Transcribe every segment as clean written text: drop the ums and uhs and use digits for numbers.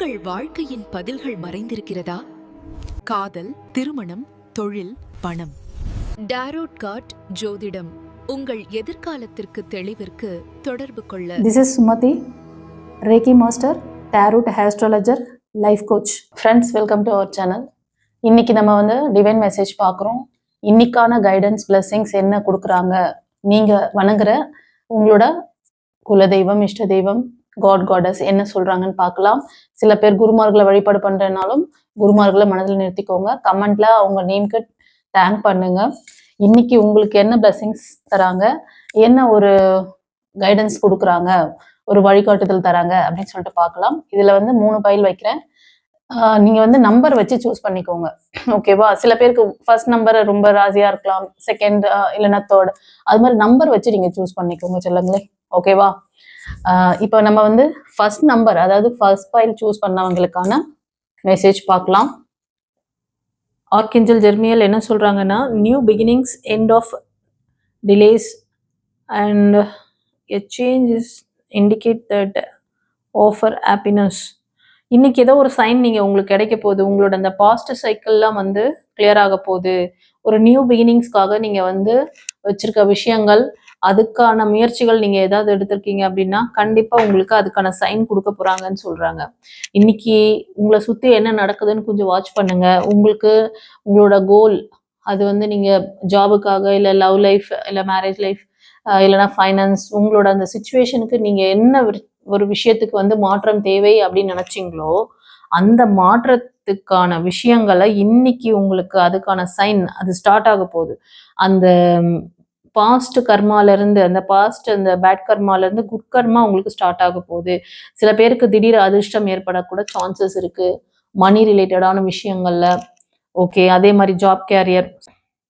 உங்கள் வாழ்க்கையின் பதில்கள் மறைந்திருக்கிறதா? காதல், திருமணம், தொழில், பணம். டாரோட் கார்ட் ஜோதிடம் உங்கள் எதிர்காலத்திற்கு தெளிவிற்கு தொடர்பு கொள்ள. This is Sumati, Reiki Master, Tarot Astrologer, Life Coach. Friends, welcome to our channel. இன்னைக்கு நம்ம டிவைன் மெசேஜ் பார்க்குறோம். இன்னைக்கான கைடன்ஸ் பிளெஸிங்ஸ் என்ன கொடுக்குறாங்க, நீங்கள் வணங்குற உங்களோட குலதெய்வம், இஷ்ட தெய்வம், காடஸ் என்ன சொல்றாங்கன்னு பார்க்கலாம். சில பேர் குருமார்களை வழிபாடு பண்றதுனாலும் குருமார்களை மனதில் நிறுத்திக்கோங்க. கமெண்ட்ல அவங்க நேம்க்கு டேங்க் பண்ணுங்க. இன்னைக்கு உங்களுக்கு என்ன பிளெஸிங்ஸ் தராங்க, என்ன ஒரு கைடன்ஸ் கொடுக்குறாங்க, ஒரு வழிகாட்டுதல் தராங்க அப்படின்னு சொல்லிட்டு பார்க்கலாம். இதுல 3 பைல் வைக்கிறேன். நீங்க நம்பர் வச்சு சூஸ் பண்ணிக்கோங்க. ஓகேவா? சில பேருக்கு ஃபர்ஸ்ட் நம்பர் ரொம்ப ராசியா இருக்கலாம், செகண்ட் இல்லைன்னா தேர்ட், அது மாதிரி நம்பர் வச்சு நீங்க சூஸ் பண்ணிக்கோங்க சொல்லுங்களே. ஓகேவா? இப்போ நம்ம ஃபர்ஸ்ட் நம்பர், அதாவது ஃபர்ஸ்ட் பைல் சூஸ் பண்ணவங்களுக்கான மெசேஜ் பார்க்கலாம். ஆர்கேஞ்சல் ஜெர்மியல் என்ன சொல்றாங்கன்னா, new beginnings, end of delays and a change is indicate that offer happiness. இன்னைக்கு ஏதோ ஒரு சைன் உங்களுக்கு கிடைக்க போகுது. உங்களோட அந்த பாஸ்ட் சைக்கிள்லாம் கிளியர் ஆக போகுது. ஒரு நியூ பிகினிங்ஸ்க்காக நீங்க வச்சிருக்க விஷயங்கள், அதுக்கான முயற்சிகள் நீங்க ஏதாவது எடுத்திருக்கீங்க அப்படின்னா கண்டிப்பா உங்களுக்கு அதுக்கான சைன் கொடுக்க போறாங்கன்னு சொல்றாங்க. இன்னைக்கு உங்களை சுத்தி என்ன நடக்குதுன்னு கொஞ்சம் வாட்ச் பண்ணுங்க. உங்களோட கோல், அது நீங்க ஜாபுக்காக, இல்லை லவ் லைஃப், இல்லை மேரேஜ் லைஃப், இல்லைன்னா ஃபைனான்ஸ், உங்களோட அந்த சுச்சுவேஷனுக்கு நீங்க என்ன ஒரு விஷயத்துக்கு மாற்றம் தேவை அப்படின்னு நினைச்சீங்களோ அந்த மாற்றத்துக்கான விஷயங்களை இன்னைக்கு உங்களுக்கு அதுக்கான சைன் அது ஸ்டார்ட் ஆக போகுது. அந்த பாஸ்ட் கர்மால இருந்து, அந்த பாஸ்ட் அந்த பேட் கர்மால இருந்து குட் கர்மா உங்களுக்கு ஸ்டார்ட் ஆக போகுது. சில பேருக்கு திடீர் அதிர்ஷ்டம் ஏற்படக்கூட சான்சஸ் இருக்கு, மணி ரிலேட்டடான விஷயங்கள்ல. ஓகே, அதே மாதிரி ஜாப் கேரியர்,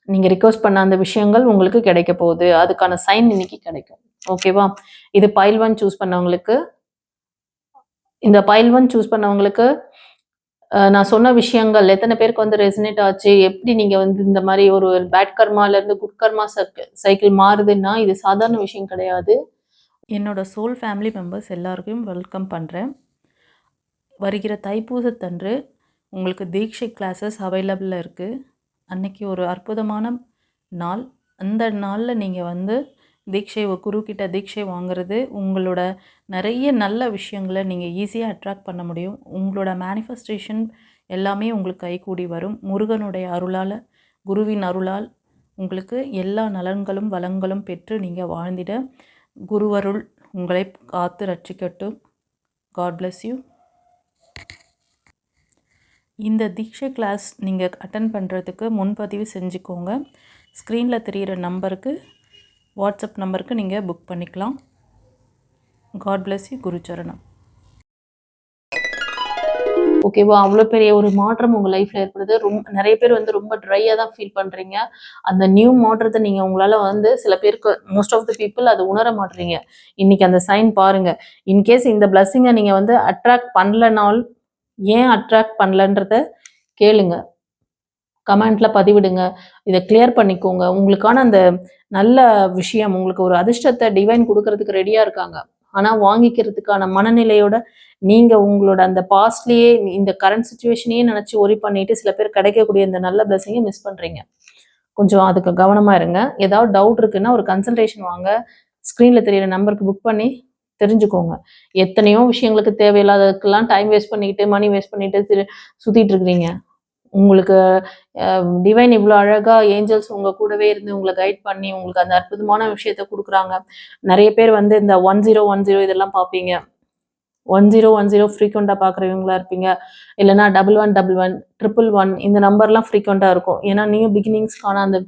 நீங்க ரிக்வெஸ்ட் பண்ண அந்த விஷயங்கள் உங்களுக்கு கிடைக்க போகுது. அதுக்கான சைன் இன்னைக்கு கிடைக்கும். ஓகேவா? இது பைல் 1 சூஸ் பண்ணவங்களுக்கு. இந்த பைல் 1 சூஸ் பண்ணவங்களுக்கு நான் சொன்ன விஷயங்கள் எத்தனை பேருக்கு ரெசனேட் ஆச்சு, எப்படி நீங்க இந்த மாதிரி ஒரு பேட் கர்மால இருந்து குட் கர்மா சைக்கிள் மாறுதுன்னா இது சாதாரண விஷயம் கிடையாது. என்னோட சோல் ஃபேமிலி மெம்பர்ஸ் எல்லாருக்கும் வெல்கம் பண்ணுறேன். வருகிற தைப்பூசத்தன்று உங்களுக்கு தீட்சை கிளாஸஸ் அவைலபிளாக இருக்குது. அன்னைக்கு ஒரு அற்புதமான நாள். அந்த நாளில் நீங்கள் தீட்சை, குருக்கிட்ட தீட்சை வாங்குறது உங்களோட நிறைய நல்ல விஷயங்களை நீங்கள் ஈஸியாக அட்ராக்ட் பண்ண முடியும். உங்களோட மேனிஃபெஸ்டேஷன் எல்லாமே உங்களுக்கு கைகூடி வரும். முருகனுடைய அருளால், குருவின் அருளால் உங்களுக்கு எல்லா நலன்களும் வளங்களும் பெற்று நீங்கள் வாழ்ந்திட குருவருள் உங்களை காத்து ரட்சிக்கட்டும். God bless you. இந்த தீட்சை கிளாஸ் நீங்கள் அட்டன் பண்ணுறதுக்கு முன்பதிவு செஞ்சுக்கோங்க. ஸ்க்ரீனில் தெரிகிற நம்பருக்கு, வாட்ஸ்அப் நம்பருக்கு நீங்கள் புக் பண்ணிக்கலாம். God bless you. குருச்சரணம். ஓகேவா? அவ்வளோ பெரிய ஒரு மாற்றம் உங்கள் லைஃப்பில் ஏற்படுது. நிறைய பேர் ரொம்ப ட்ரையாக தான் ஃபீல் பண்ணுறீங்க. அந்த நியூ மாற்றத்தை நீங்கள் உங்களால் சில பேருக்கு, மோஸ்ட் ஆஃப் த பீப்புள் அதை உணர மாட்டுறீங்க. இன்றைக்கி அந்த சைன் பாருங்கள். இன்கேஸ் இந்த பிளஸ்ஸிங்கை நீங்கள் அட்ராக்ட் பண்ணலனால், ஏன் அட்ராக்ட் பண்ணலன்றத கேளுங்க, கமெண்ட்ல பதிவிடுங்க. இதை கிளியர் பண்ணிக்கோங்க. உங்களுக்கான அந்த நல்ல விஷயம், உங்களுக்கு ஒரு அதிர்ஷ்டத்தை டிவைன் கொடுக்கறதுக்கு ரெடியாக இருக்காங்க. ஆனால் வாங்கிக்கிறதுக்கான மனநிலையோட நீங்கள் உங்களோட அந்த பாஸ்ட்லேயே, இந்த கரண்ட் சுச்சுவேஷனையே நினச்சி ஒரி பண்ணிட்டு சில பேர் கிடைக்கக்கூடிய இந்த நல்ல பிளஸிங்கை மிஸ் பண்ணுறீங்க. கொஞ்சம் அதுக்கு கவனமாக இருங்க. ஏதாவது டவுட் இருக்குன்னா ஒரு கன்சல்டேஷன் வாங்க. ஸ்க்ரீனில் தெரியிற நம்பருக்கு புக் பண்ணி தெரிஞ்சுக்கோங்க. எத்தனையோ விஷயங்களுக்கு தேவையில்லாததுக்கெல்லாம் டைம் வேஸ்ட் பண்ணிக்கிட்டு, மணி வேஸ்ட் பண்ணிட்டு சுற்றிட்டு இருக்கிறீங்க. உங்களுக்கு டிவைன் இவ்வளோ அழகாக ஏஞ்சல்ஸ் உங்கள் கூடவே இருந்து உங்களை கைட் பண்ணி உங்களுக்கு அந்த அற்புதமான விஷயத்த கொடுக்குறாங்க. நிறைய பேர் இந்த 1010 இதெல்லாம் பார்ப்பீங்க. 1010 ஃப்ரீக்வெண்ட்டாக பார்க்குறவங்களா இருப்பீங்க. இல்லைனா 1111, 111 இந்த நம்பர்லாம் ஃப்ரீக்வெண்ட்டாக இருக்கும். ஏன்னா நியூ பிகினிங்ஸ்க்கான அந்த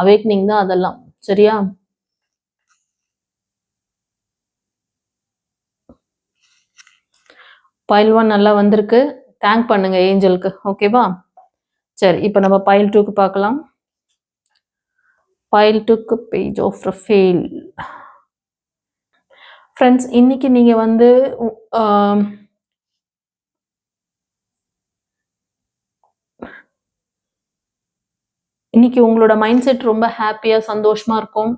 அவேக்னிங் தான் அதெல்லாம். சரியா? பைல் 1 நல்லா வந்திருக்கு. தேங்க் பண்ணுங்க ஏஞ்சலுக்கு. ஓகேவா? சரி, இப்போ நம்ம பைல் 2க்கு பார்க்கலாம். பைல் 2க்கு பேஜ் ஆஃப் ரஃபேல். ஃப்ரெண்ட்ஸ், இன்னைக்கு நீங்கள் இன்னைக்கு உங்களோட மைண்ட் செட் ரொம்ப ஹாப்பியாக சந்தோஷமாக இருக்கும்.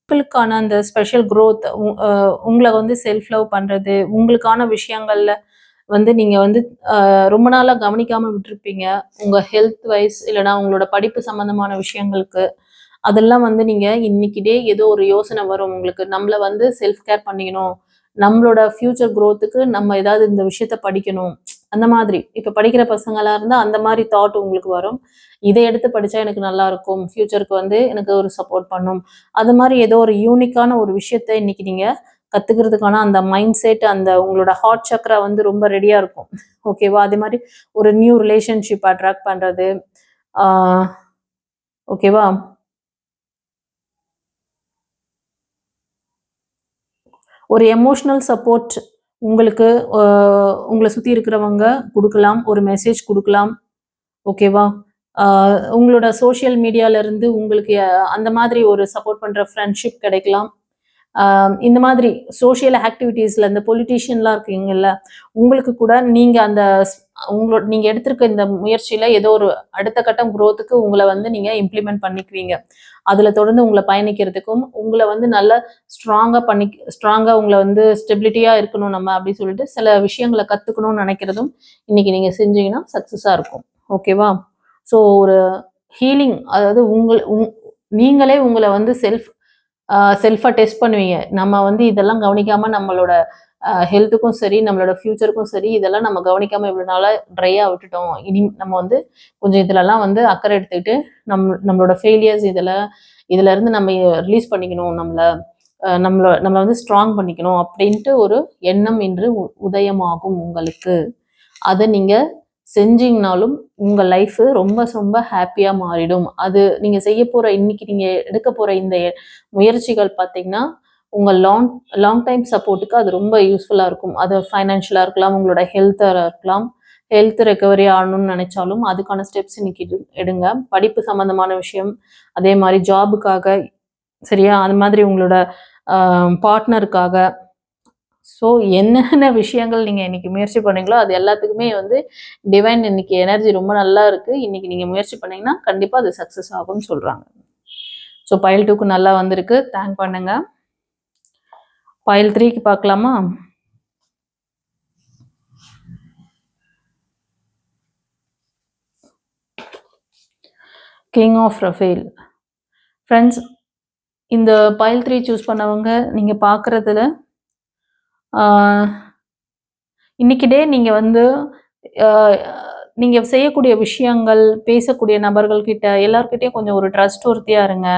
உங்களுக்கான அந்த ஸ்பெஷல் க்ரோத், உங்களை செல்ஃப் லவ் பண்ணுறது, உங்களுக்கான விஷயங்களில் வந்து நீங்க வந்து ரொம்ப நாளா கவனிக்காம விட்டுருப்பீங்க. உங்க ஹெல்த் வைஸ் இல்லைன்னா உங்களோட படிப்பு சம்பந்தமான விஷயங்களுக்கு. அதெல்லாம் வந்து நீங்க இன்னைக்கு டே ஏதோ ஒரு யோசனை வரும் உங்களுக்கு. நம்மள வந்து செல்ஃப் கேர் பண்ணிக்கணும். நம்மளோட ஃபியூச்சர் குரோத்துக்கு நம்ம ஏதாவது இந்த விஷயத்த படிக்கணும். அந்த மாதிரி. இப்ப படிக்கிற பசங்களா இருந்தா அந்த மாரி தாட் உங்களுக்கு வரும். இத எடுத்து படிச்சா எனக்கு நல்லா இருக்கும். ஃபியூச்சருக்கு வந்து எனக்கு ஒரு சப்போர்ட் பண்ணும். அது மாரி ஏதோ ஒரு யூனிக்கான ஒரு விஷயத்த இன்னைக்கு நீங்க கத்துக்கிறதுக்கான அந்த மைண்ட் செட், அந்த உங்களோட ஹார்ட் சக்ரா வந்து ரொம்ப ரெடியா இருக்கும். ஓகேவா? அதே மாரி ஒரு நியூ ரிலேஷன்ஷிப் அட்ராக்ட் பண்றது. ஆ ஓகேவா? ஒரு எமோஷனல் சப்போர்ட் உங்களுக்கு அ உங்கள சுத்தி இருக்கிறவங்க குடுக்கலாம். ஒரு மெசேஜ் குடுக்கலாம். ஓகேவா? ஆ உங்களோட சோசியல் மீடியால இருந்து உங்களுக்கு அந்த மாதிரி ஒரு சப்போர்ட் பண்ற ஃப்ரெண்ட்ஷிப் கிடைக்கலாம். ஆ இந்த மாதிரி சோசியல் ஆக்டிவிட்டீஸ்ல இந்த பொலிட்டீஷியன்லாம் இருக்கீங்கல்ல, உங்களுக்கு கூட நீங்க அந்த நீங்க எடுத்திருக்க இந்த முயற்சியில ஏதோ ஒரு அடுத்த கட்டம் குரோத்துக்கு உங்கள வந்து நீங்க இம்ப்ளிமெண்ட் பண்ணிக்குவீங்க. அதுல தொடர்ந்து உங்கள பயணிக்கிறதுக்கும், உங்கள வந்து நல்ல ஸ்ட்ராங்கா உங்கள வந்து ஸ்டெபிலிட்டியா இருக்கணும் நம்ம அப்படின்னு சொல்லிட்டு சில விஷயங்கள கத்துக்கணும்னு நினைக்கிறதும், இன்னைக்கு நீங்க செஞ்சீங்கன்னா சக்சஸா இருக்கும். ஓகேவா? ஸோ ஒரு ஹீலிங் அதாவது நீங்களே உங்கள வந்து செல்ஃபா டெஸ்ட் பண்ணுவீங்க. நம்ம வந்து இதெல்லாம் கவனிக்காம நம்மளோட ஹெல்த்துக்கும் சரி, நம்மளோட ஃபியூச்சருக்கும் சரி, இதெல்லாம் நம்ம கவனிக்காம இவ்வளோ நாளா ட்ரையா விட்டுட்டோம். இனி நம்ம வந்து கொஞ்சம் இதுலலாம் வந்து அக்கறை எடுத்துக்கிட்டு, நம்மளோட ஃபெயிலியர்ஸ் இதுலருந்து நம்ம ரிலீஸ் பண்ணிக்கணும் நம்மள. நம்மள வந்து ஸ்ட்ராங் பண்ணிக்கணும் அப்படின்ட்டு ஒரு எண்ணம் இன்று உதயமாகும் உங்களுக்கு. அத நீங்க செஞ்சீங்கனாலும் உங்க லைஃப் ரொம்ப ரொம்ப ஹாப்பியா மாறிடும். அது நீங்க இன்னைக்கு நீங்க எடுக்க போற இந்த முயற்சிகள் பார்த்தீங்கன்னா, உங்க லாங் லாங் டைம் சப்போர்ட்டுக்கு அது ரொம்ப யூஸ்ஃபுல்லா இருக்கும். அது ஃபைனான்ஷியலா இருக்கலாம், உங்களோட ஹெல்த்தா இருக்கலாம். ஹெல்த் ரெக்கவரி ஆகணும்னு நினைச்சாலும் அதுக்கான ஸ்டெப்ஸ் இன்னைக்கு எடுங்க. படிப்பு சம்பந்தமான விஷயம், அதே மாரி ஜாபுக்காக சரியா? அது மாதிரி உங்களோட பார்ட்னருக்காக. ஸோ என்னென்ன விஷயங்கள் நீங்க இன்னைக்கு முயற்சி பண்ணீங்களோ, அது எல்லாத்துக்குமே வந்து டிவைன் இன்னைக்கு எனர்ஜி ரொம்ப நல்லா இருக்கு. இன்னைக்கு நீங்க முயற்சி பண்ணீங்கன்னா, கண்டிப்பா அது சக்சஸ் ஆகும்னு சொல்றாங்க. ஸோ பைல் 2க்கு நல்லா வந்திருக்கு. தேங்க் பண்ணுங்க. பைல் 3க்கு பார்க்கலாமா? King of Raphael. ஃப்ரெண்ட்ஸ், இந்த பைல் 3 சூஸ் பண்ணவங்க நீங்க பார்க்குறதுல இன்னைக்கு டே நீங்க வந்து அ நீங்க செய்யக்கூடிய விஷயங்கள், பேசக்கூடிய நபர்கள் கிட்ட எல்லார்கிட்டயும் கொஞ்சம் ஒரு ட்ரஸ்ட்வொர்த்தியா இருங்க.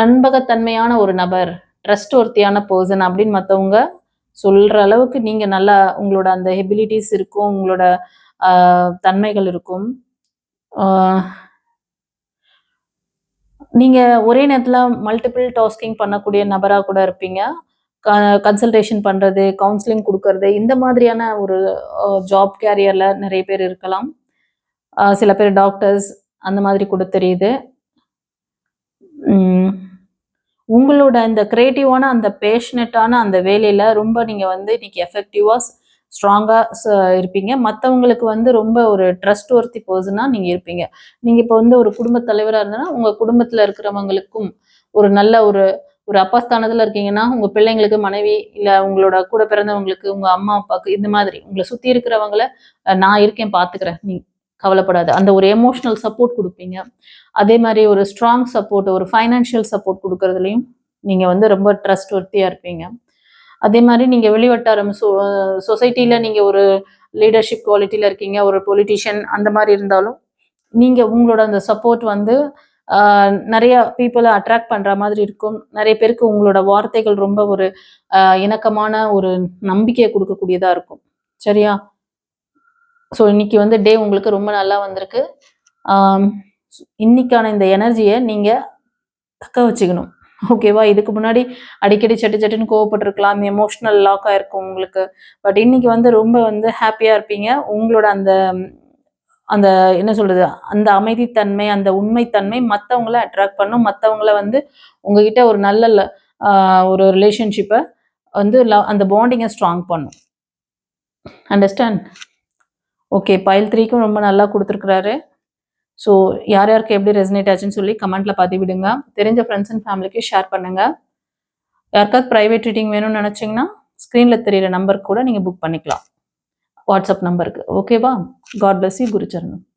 நம்பகத்தன்மையான ஒரு நபர், ட்ரஸ்ட்வொர்த்தியான பெர்சன் அப்படின்னு மத்தவங்க சொல்ற அளவுக்கு நீங்க நல்லா உங்களோட அந்த எபிலிட்டீஸ் இருக்கும். உங்களோட அ தன்மைகள் இருக்கும். அ நீங்க ஒரே நேரத்துல மல்டிபிள் டாஸ்கிங் பண்ணக்கூடிய நபரா கூட இருப்பீங்க. க கன்சல்டேஷன் பண்றது, கவுன்சிலிங் குடுக்கறது, இந்த மாதிரியான ஒரு ஜாப் கேரியர்ல நெறைய பேர் இருக்கலாம். சில பேர் டாக்டர்ஸ் அந்த மாதிரி கூட தெரியுது. ம். உங்களோட அந்த கிரியேட்டிவான, அந்த பேஷனட்டான அந்த வேலையில ரொம்ப நீங்க வந்து இன்னைக்கு எஃபெக்டிவா, ஸ்ட்ராங்கா இருப்பீங்க. மத்தவங்களுக்கு வந்து ரொம்ப ஒரு ட்ரஸ்ட்வொர்த்தி பெர்சனா நீங்க இருப்பீங்க. நீங்க இப்போ வந்து ஒரு குடும்பத் தலைவரா இருந்தனா, உங்க குடும்பத்துல இருக்கிறவங்களுக்கும் ஒரு நல்ல ஒரு ஒரு அப்பா ஸ்தானத்துல இருக்கீங்கன்னா, உங்க பிள்ளைங்களுக்கு மனைவி, இல்ல உங்களோட கூட பிறந்தவங்களுக்கு, உங்க அம்மா, அப்பாக்கு இந்த மாதிரி உங்கள சுத்தி இருக்கிறவங்கள நான் இருக்கேன் பார்த்துக்கிறேன். நீ கவலைப்படாத. அந்த ஒரு எமோஷனல் சப்போர்ட் குடுப்பீங்க. அதே மாரி ஒரு ஸ்ட்ராங் சப்போர்ட், ஒரு ஃபைனான்ஷியல் சப்போர்ட் குடுக்கறதுலயும் நீங்க வந்து ரொம்ப ட்ரஸ்ட்வொர்த்தியா இருப்பீங்க. அதே மாரி நீங்க வெளிவட்டாரம் சொசைட்டில நீங்க ஒரு லீடர்ஷிப் குவாலிட்டில இருக்கீங்க, ஒரு பொலிட்டிஷியன் அந்த மாரி இருந்தாலும், நீங்க உங்களோட அந்த சப்போர்ட் வந்து ஆ நெறைய பீப்பிள அட்ராக்ட் பண்ற மாதிரி இருக்கும். நெறைய பேருக்கு உங்களோட வார்த்தைகள் ரொம்ப ஒரு இணக்கமான ஒரு நம்பிக்கைய குடுக்கக்கூடியதா இருக்கும். சரியா? ஸோ இன்னைக்கு வந்து டே உங்களுக்கு ரொம்ப நல்லா வந்திருக்கு. ஆம், இன்னைக்கான இந்த எனர்ஜிய நீங்க தக்க வச்சுக்கணும். ஓகேவா? இதுக்கு முன்னாடி அடிக்கடி சட்டு சட்டுன்னு கோவப்பட்டுருக்கலாம். எமோஷனல் லாக் ஆயிருக்கும் உங்களுக்கு. பட் இன்னைக்கு வந்து ரொம்ப வந்து ஹாப்பியா இருப்பீங்க. உங்களோட அந்த அந்த என்ன சொல்றது? அந்த அமைதித்தன்மை, அந்த உண்மைத்தன்மை மத்தவங்கள அட்ராக்ட் பண்ணும். மத்தவங்கள வந்து உங்ககிட்ட ஒரு நல்ல அ ஒரு ரிலேஷன்ஷிப்ப வந்து அந்த பாண்டிங்க ஸ்ட்ராங் பண்ணும். அண்டர்ஸ்டாண்ட்? ஓகே. பைல் 3க்கும் ரொம்ப நல்லா குடுத்துருக்கிறாரு. ஸோ யார் யாருக்கு எப்படி ரெசனேட் ஆச்சுன்னு சொல்லி கமெண்ட்ல பதிவிடுங்க. தெரிஞ்ச ஃப்ரெண்ட்ஸ் அண்ட் ஃபேமிலிக்கு ஷேர் பண்ணுங்க. யாருக்காவது பிரைவேட் ரீடிங் வேணும்னு நினைச்சீங்கன்னா, ஸ்க்ரீன்ல தெரியிற நம்பருக்கு கூட நீங்க புக் பண்ணிக்கலாம். வாட்ஸ்அப் நம்பருக்கு. ஓகேவா? God bless you. குருச்சரணம்.